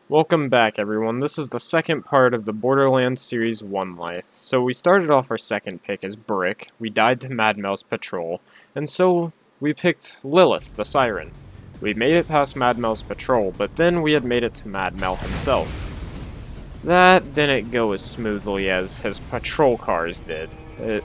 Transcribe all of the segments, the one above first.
Welcome back, everyone. This is the second part of the Borderlands Series 1 life. So we started off our second pick as Brick, we died to Mad Mel's patrol, and so we picked Lilith, the Siren. We made it past Mad Mel's patrol, but then we had made it to Mad Mel himself. That didn't go as smoothly as his patrol cars did. It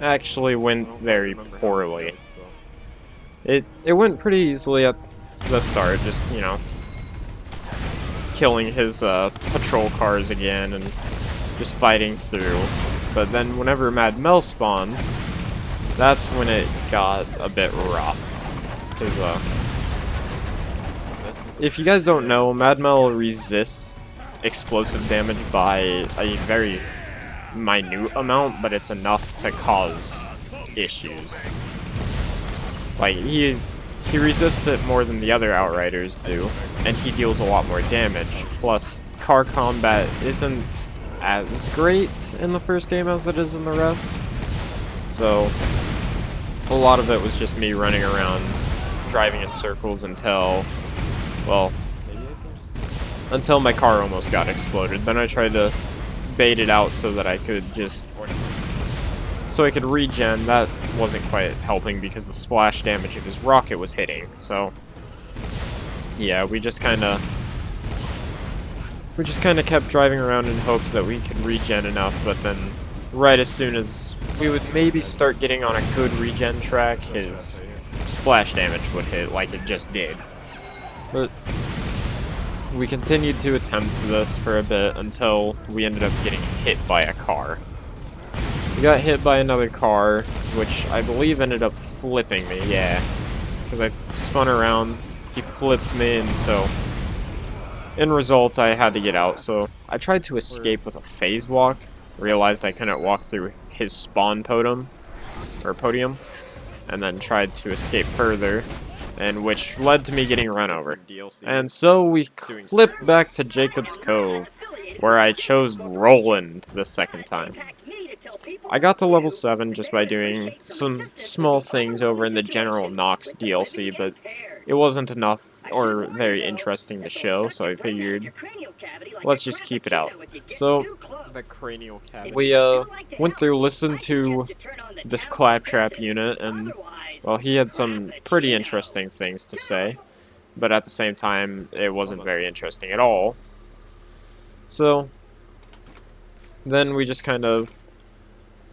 actually went very poorly. It went pretty easily at the start, just, killing his patrol cars again and just fighting through. But then whenever Mad Mel spawned, that's when it got a bit rough. Because, if you guys don't know, Mad Mel resists explosive damage by a very minute amount, but it's enough to cause issues. Like, he resists it more than the other Outriders do, and he deals a lot more damage. Plus, car combat isn't as great in the first game as it is in the rest. So, a lot of it was just me running around, driving in circles until, well, until my car almost got exploded. Then I tried to bait it out so that I could regen. That wasn't quite helping because the splash damage of his rocket was hitting. So yeah, we just kind of kept driving around in hopes that we could regen enough, but then right as soon as we would maybe start getting on a good regen track, his splash damage would hit like it just did. But we continued to attempt this for a bit until we ended up getting hit by a car. We got hit by another car, which I believe ended up flipping me, yeah. Because I spun around, he flipped me, and so in result I had to get out. So I tried to escape with a phase walk, realized I couldn't walk through his spawn podium, and then tried to escape further, and which led to me getting run over. And so we flipped back to Jakobs Cove, where I chose Roland the second time. I got to level 7 just by doing some small things over in the General Knox DLC, but it wasn't enough or very interesting to show, so I figured, let's just keep it out. So, we went through, listened to this Claptrap unit, and, well, he had some pretty interesting things to say, but at the same time, it wasn't very interesting at all. So, then we just kind of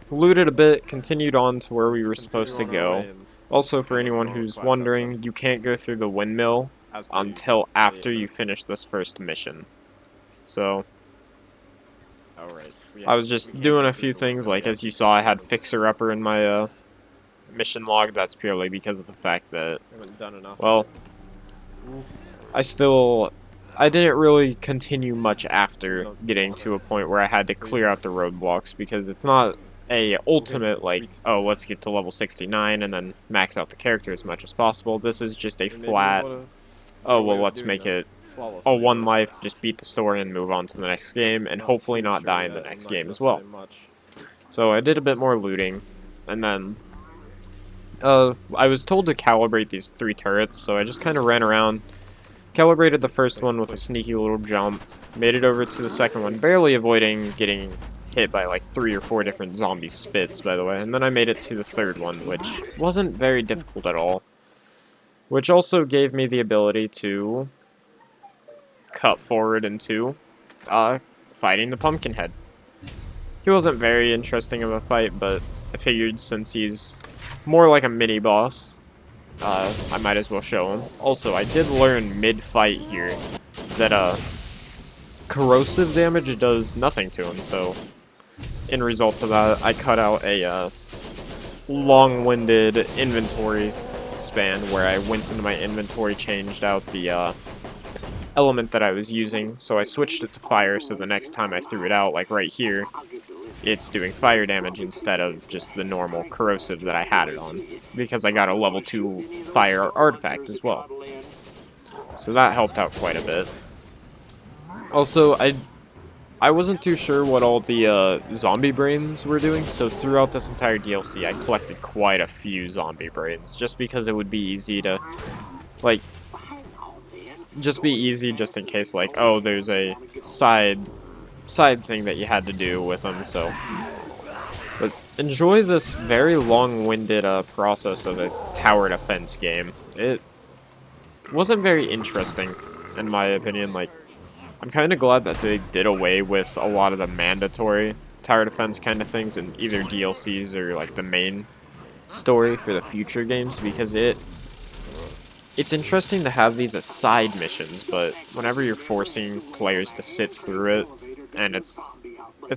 looted a bit, continued on to where we were supposed to go. Also, for anyone who's wondering, you can't go through the windmill until after you finish this first mission. So, I was just doing a few things, like as you saw I had Fixer Upper in my mission log. That's purely because of the fact that, well, I didn't really continue much after getting to a point where I had to clear out the roadblocks, because it's not a ultimate, like, oh, let's get to level 69 and then max out the character as much as possible. This is just a flat, oh, well, let's make it a one life, just beat the story and move on to the next game, and hopefully not die in the next game as well. So I did a bit more looting, and then I was told to calibrate these 3 turrets, so I just kind of ran around, calibrated the first one with a sneaky little jump, made it over to the second one, barely avoiding getting hit by like 3 or 4 different zombie spits, by the way, and then I made it to the third one, which wasn't very difficult at all, which also gave me the ability to cut forward into fighting the Pumpkinhead. He wasn't very interesting of a fight, but I figured since he's more like a mini-boss, I might as well show him. Also, I did learn mid-fight here that corrosive damage does nothing to him, so in result of that, I cut out a long-winded inventory span where I went into my inventory, changed out the element that I was using, so I switched it to fire, so the next time I threw it out, like right here, it's doing fire damage instead of just the normal corrosive that I had it on, because I got a level 2 fire artifact as well. So that helped out quite a bit. Also, I wasn't too sure what all the zombie brains were doing, so throughout this entire DLC I collected quite a few zombie brains, just because it would be easy to, like, just be easy just in case, like, oh, there's a side thing that you had to do with them, so. But enjoy this very long-winded process of a tower defense game. It wasn't very interesting, in my opinion. Like, I'm kind of glad that they did away with a lot of the mandatory tower defense kind of things in either DLCs or, like, the main story for the future games, because it's interesting to have these as side missions, but whenever you're forcing players to sit through it, and it's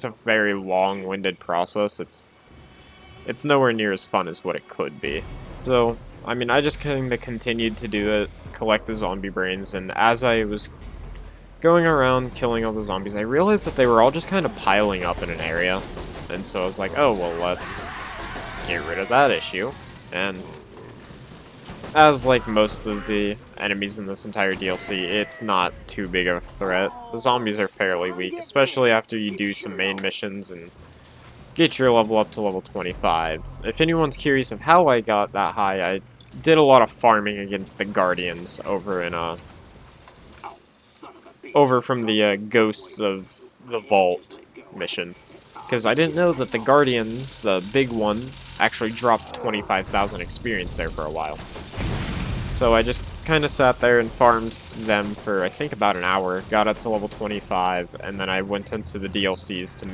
a very long-winded process, it's nowhere near as fun as what it could be. So, I mean, I just kind of continued to do it, collect the zombie brains, and as I was going around killing all the zombies, I realized that they were all just kind of piling up in an area, and so I was like, oh, well, let's get rid of that issue, and as like most of the enemies in this entire DLC, it's not too big of a threat. The zombies are fairly weak, especially after you do some main missions and get your level up to level 25. If anyone's curious of how I got that high, I did a lot of farming against the Guardians over in over from the Ghosts of the Vault mission. Because I didn't know that the Guardians, the big one, actually drops 25,000 experience there for a while. So I just kind of sat there and farmed them for, I think, about an hour, got up to level 25, and then I went into the DLCs to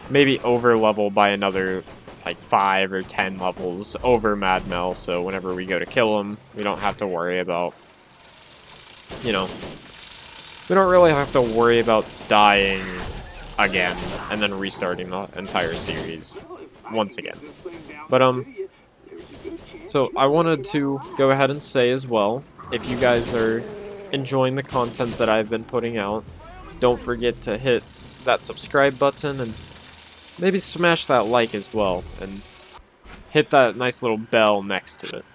maybe over level by another, like, 5 or 10 levels over Mad Mel, so whenever we go to kill him, we don't have to worry about, you know, we don't really have to worry about dying again and then restarting the entire series once again. But, so I wanted to go ahead and say as well, if you guys are enjoying the content that I've been putting out, don't forget to hit that subscribe button and maybe smash that like as well, and hit that nice little bell next to it.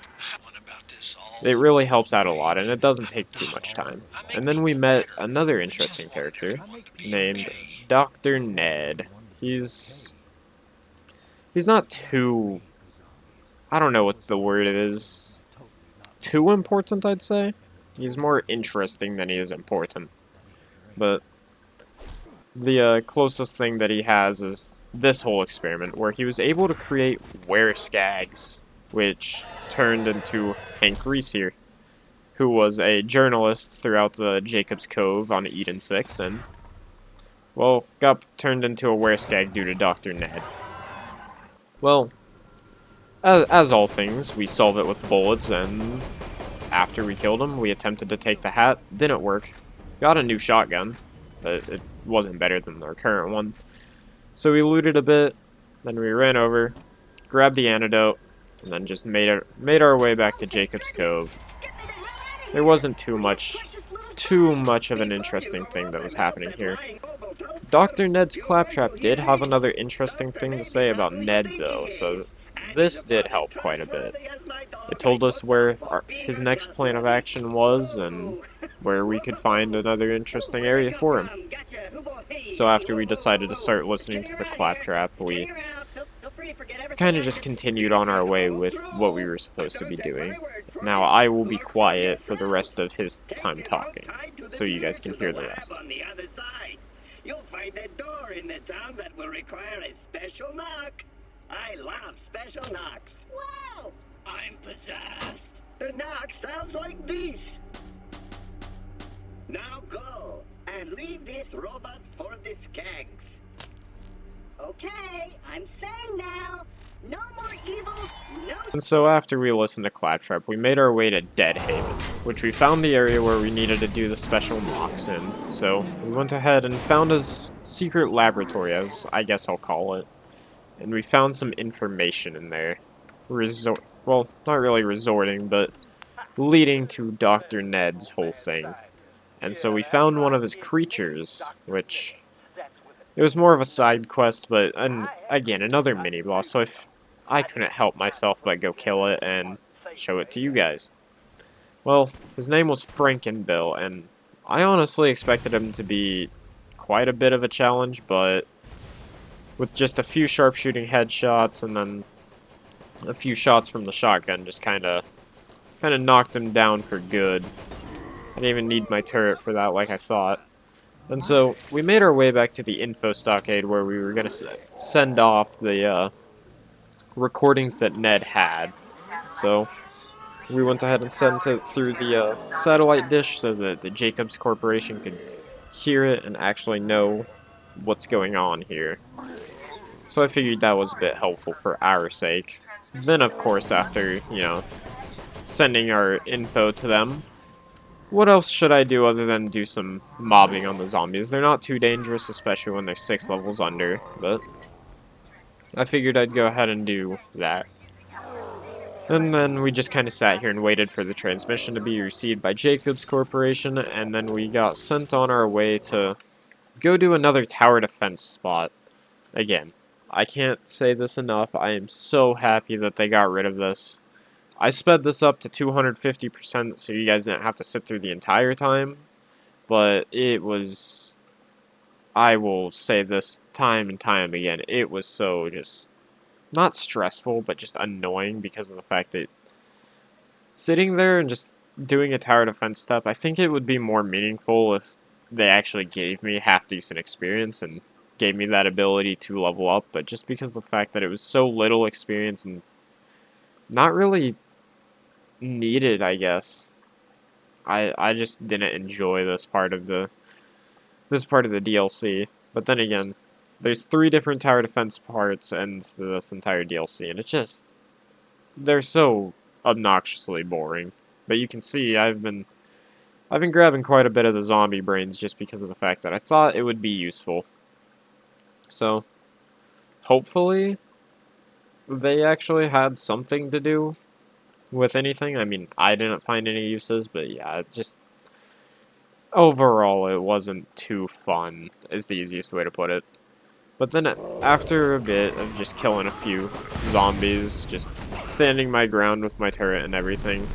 It really helps out a lot, and it doesn't take too much time. And then we met another interesting character named Dr. Ned. He's not too, I don't know what the word is, too important, I'd say. He's more interesting than he is important. But the closest thing that he has is this whole experiment, where he was able to create were-skags, which turned into Hank Reese here, who was a journalist throughout the Jakobs Cove on Eden 6, and, well, got turned into a were-skag due to Dr. Ned. Well, as all things, we solve it with bullets, and after we killed him, we attempted to take the hat. Didn't work. Got a new shotgun, but it wasn't better than our current one. So we looted a bit, then we ran over, grabbed the antidote, and then just made our way back to Jakobs Cove. There wasn't too much of an interesting thing that was happening here. Dr. Ned's claptrap did have another interesting thing to say about Ned, though, so this did help quite a bit. It told us where his next plan of action was, and where we could find another interesting area for him. So after we decided to start listening to the claptrap, we kind of just continued on our way with what we were supposed to be doing. Now I will be quiet for the rest of his time talking, so you guys can hear the rest. You'll find a door in the town that will require a special knock. I love special knocks. Whoa! I'm possessed. The knock sounds like this. Now go and leave this robot for the skanks. Okay, I'm saying now. No more evil, no... And so after we listened to Claptrap, we made our way to Deadhaven, which we found the area where we needed to do the special knocks in. So we went ahead and found his secret laboratory, as I guess I'll call it. And we found some information in there. Well, not really resorting, but leading to Dr. Ned's whole thing. And so we found one of his creatures, which... it was more of a side quest, but again, another mini-boss, so if I couldn't help myself but go kill it and show it to you guys. Well, his name was Frankenbill, and I honestly expected him to be quite a bit of a challenge, but with just a few sharpshooting headshots and then a few shots from the shotgun just kind of knocked him down for good. I didn't even need my turret for that like I thought. And so we made our way back to the info stockade where we were going to send off the recordings that Ned had. So we went ahead and sent it through the satellite dish so that the Jakobs Corporation could hear it and actually know what's going on here. So I figured that was a bit helpful for our sake. Then, of course, after, sending our info to them, what else should I do other than do some mobbing on the zombies? They're not too dangerous, especially when they're 6 levels under, but I figured I'd go ahead and do that. And then we just kind of sat here and waited for the transmission to be received by Jakobs Corporation, and then we got sent on our way to go do another tower defense spot. Again, I can't say this enough, I am so happy that they got rid of this. I sped this up to 250% so you guys didn't have to sit through the entire time, but it was, I will say this time and time again, it was so just not stressful, but just annoying because of the fact that sitting there and just doing a tower defense step, I think it would be more meaningful if they actually gave me half-decent experience and gave me that ability to level up, but just because of the fact that it was so little experience and not really needed, I guess, I just didn't enjoy this part of the DLC. But then again, there's 3 different tower defense parts and this entire DLC, and they're so obnoxiously boring. But you can see I've been grabbing quite a bit of the zombie brains just because of the fact that I thought it would be useful. So hopefully they actually had something to do with anything. I mean, I didn't find any uses, but yeah, just overall it wasn't too fun is the easiest way to put it. But then after a bit of just killing a few zombies, just standing my ground with my turret and everything,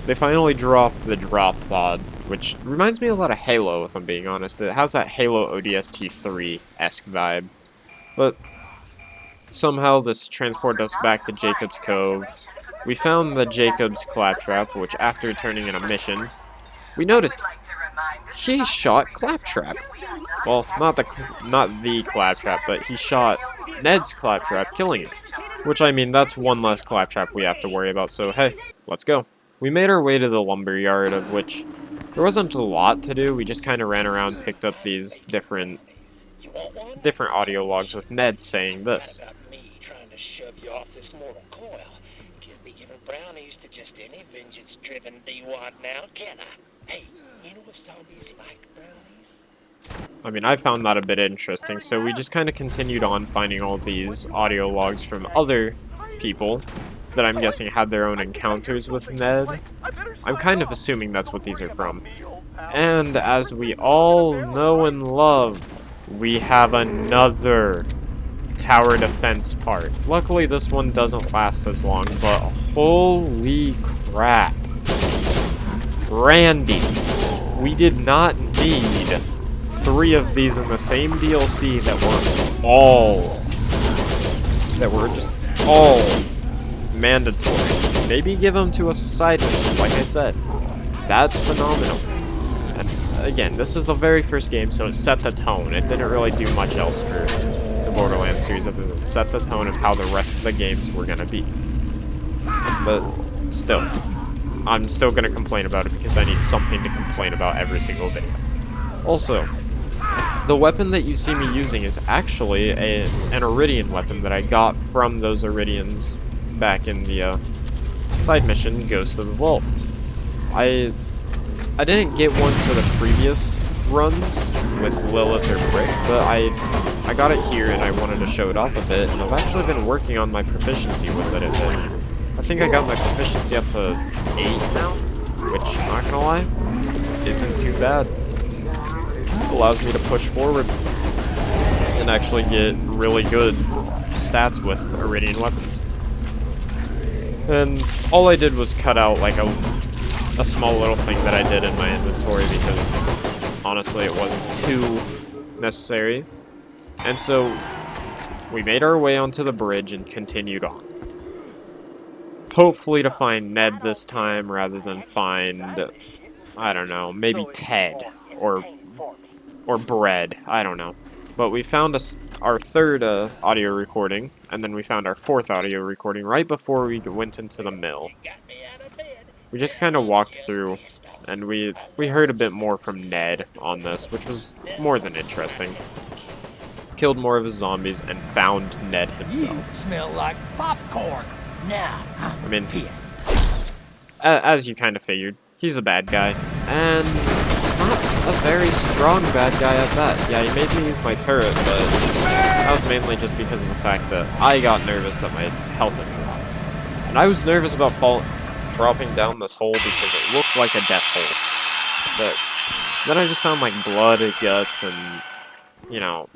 they finally dropped the drop pod, which reminds me a lot of Halo, if I'm being honest. It has that Halo ODST 3-esque vibe. But somehow this transported us back to Jakobs Cove. We found the Jakobs Claptrap, which after turning in a mission, we noticed he shot Claptrap. Well, not the Claptrap, but he shot Ned's Claptrap, killing it. Which, I mean, that's one less Claptrap we have to worry about, so hey, let's go. We made our way to the lumber yard, of which there wasn't a lot to do. We just kind of ran around, picked up these different audio logs with Ned saying this. Brownies to just any vengeance-driven D-wad now, can I? Hey, you know if zombies like brownies? I mean, I found that a bit interesting, so we just kind of continued on finding all these audio logs from other people that I'm guessing had their own encounters with Ned. I'm kind of assuming that's what these are from. And as we all know and love, we have another tower defense part. Luckily, this one doesn't last as long, but holy crap. Randy, we did not need 3 of these in the same DLC that were just all mandatory. Maybe give them to us as side missions, like I said. That's phenomenal. And again, this is the very first game, so it set the tone. It didn't really do much else for the Borderlands series other than set the tone of how the rest of the games were going to be. But still, I'm still going to complain about it because I need something to complain about every single video. Also, the weapon that you see me using is actually an Iridian weapon that I got from those Iridians back in the side mission, Ghost of the Vault. I didn't get one for the previous runs with Lilith or Brick, but I got it here and I wanted to show it off a bit, and I've actually been working on my proficiency with it a bit. I think I got my proficiency up to 8 now, which, not gonna lie, isn't too bad. It allows me to push forward and actually get really good stats with Iridian weapons. And all I did was cut out like a small little thing that I did in my inventory because honestly it wasn't too necessary. And so we made our way onto the bridge and continued on. Hopefully to find Ned this time rather than find I don't know, maybe Ted or Bread. I don't know. But we found our third audio recording, and then we found our fourth audio recording right before we went into the mill. We just kind of walked through, and we heard a bit more from Ned on this, which was more than interesting. Killed more of his zombies and found Ned himself. You smell like popcorn. Now I mean, pissed. as you kind of figured, he's a bad guy, and he's not a very strong bad guy at that. Yeah, he made me use my turret, but that was mainly just because of the fact that I got nervous that my health had dropped. And I was nervous about dropping down this hole because it looked like a death hole. But then I just found like blood and guts and, you know,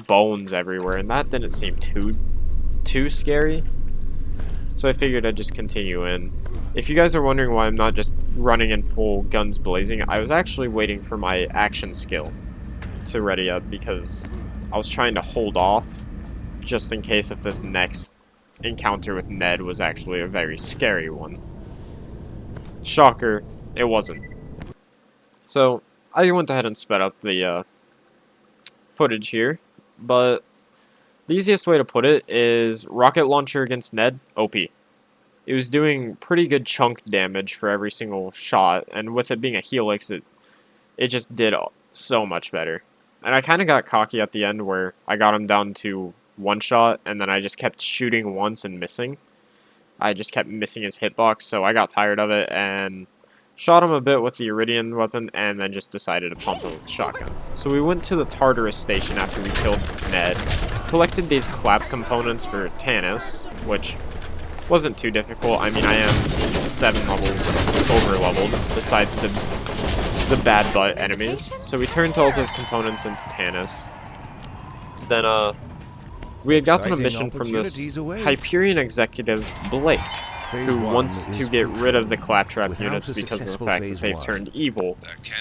bones everywhere, and that didn't seem too scary. So I figured I'd just continue in. If you guys are wondering why I'm not just running in full guns blazing, I was actually waiting for my action skill to ready up because I was trying to hold off just in case if this next encounter with Ned was actually a very scary one. Shocker, it wasn't. So I went ahead and sped up the footage here, but the easiest way to put it is rocket launcher against Ned, OP. It was doing pretty good chunk damage for every single shot, and with it being a helix, it just did so much better. And I kind of got cocky at the end where I got him down to one shot, and then I just kept shooting once and missing. I just kept missing his hitbox, so I got tired of it and shot him a bit with the Iridian weapon, and then just decided to pump him with the shotgun. So we went to the Tartarus station after we killed Ned, collected these clap components for Tannis, which wasn't too difficult. I mean, I am 7 levels over leveled, besides the bad butt enemies. So we turned all those components into Tannis. Then, we had gotten a mission from this Hyperion executive, Blake, who wants to get rid of the claptrap units because of the fact that they've turned evil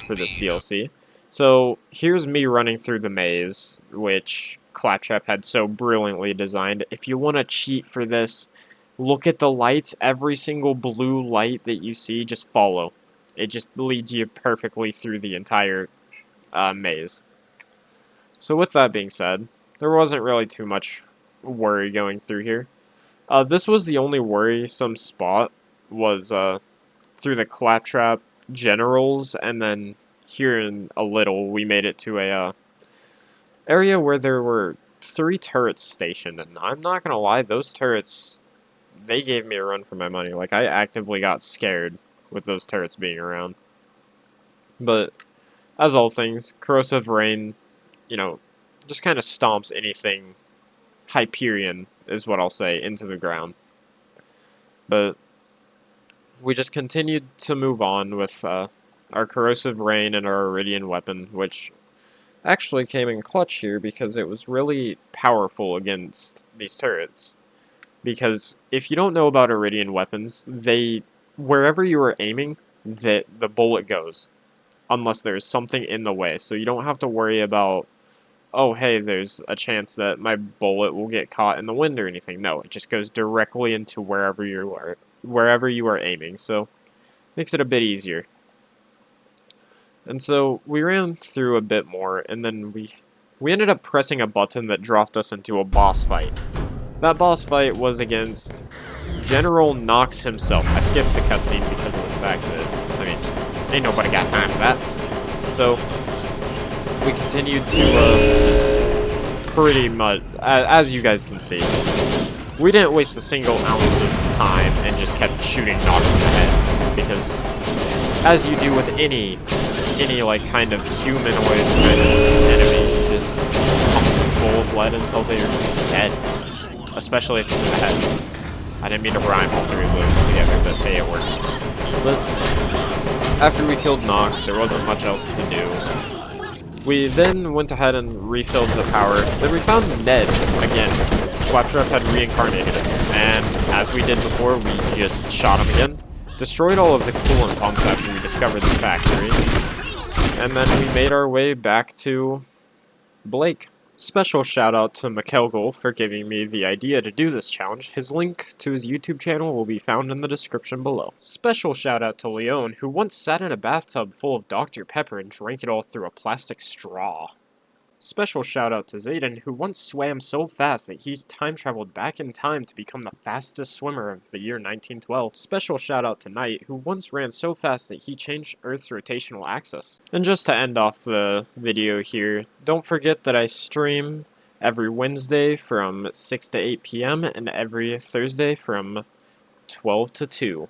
for this DLC. So here's me running through the maze, which Claptrap had so brilliantly designed. If you want to cheat for this, look at the lights. Every single blue light that you see, just follow. It just leads you perfectly through the entire maze. So with that being said, there wasn't really too much worry going through here. This was the only worrisome spot, was through the Claptrap generals, and then here in a little we made it to a area where there were 3 turrets stationed, and I'm not gonna lie, those turrets, they gave me a run for my money. Like, I actively got scared with those turrets being around. But as all things, corrosive rain, you know, just kind of stomps anything Hyperion, is what I'll say, into the ground. But we just continued to move on with our corrosive rain and our Iridian weapon, which actually came in clutch here because it was really powerful against these turrets. Because if you don't know about Iridian weapons, wherever you are aiming, the bullet goes, unless there's something in the way. So you don't have to worry about, oh hey, there's a chance that my bullet will get caught in the wind or anything. No, it just goes directly into wherever you are aiming. So makes it a bit easier. And so we ran through a bit more, and then we ended up pressing a button that dropped us into a boss fight. That boss fight was against General Knox himself. I skipped the cutscene because of the fact that, I mean, ain't nobody got time for that. So we continued to just pretty much, as you guys can see, we didn't waste a single ounce of time and just kept shooting Knox in the head, because as you do with any like kind of humanoid kind of enemy, you just pump them full of lead until they're dead, especially if it's in the head. I didn't mean to rhyme all 3 of those together, but hey, it works. But after we killed Knox, there wasn't much else to do. We then went ahead and refilled the power. Then we found Ned again. Claptrap had reincarnated him, and as we did before, we just shot him again. Destroyed all of the coolant pumps after we discovered the factory. And then we made our way back to Blake. Special shout out to McKelgel for giving me the idea to do this challenge. His link to his YouTube channel will be found in the description below. Special shout out to Leon, who once sat in a bathtub full of Dr. Pepper and drank it all through a plastic straw. Special shout out to Zayden, who once swam so fast that he time traveled back in time to become the fastest swimmer of the year 1912. Special shout out to Knight, who once ran so fast that he changed Earth's rotational axis. And just to end off the video here, don't forget that I stream every Wednesday from 6 to 8 p.m. and every Thursday from 12 to 2.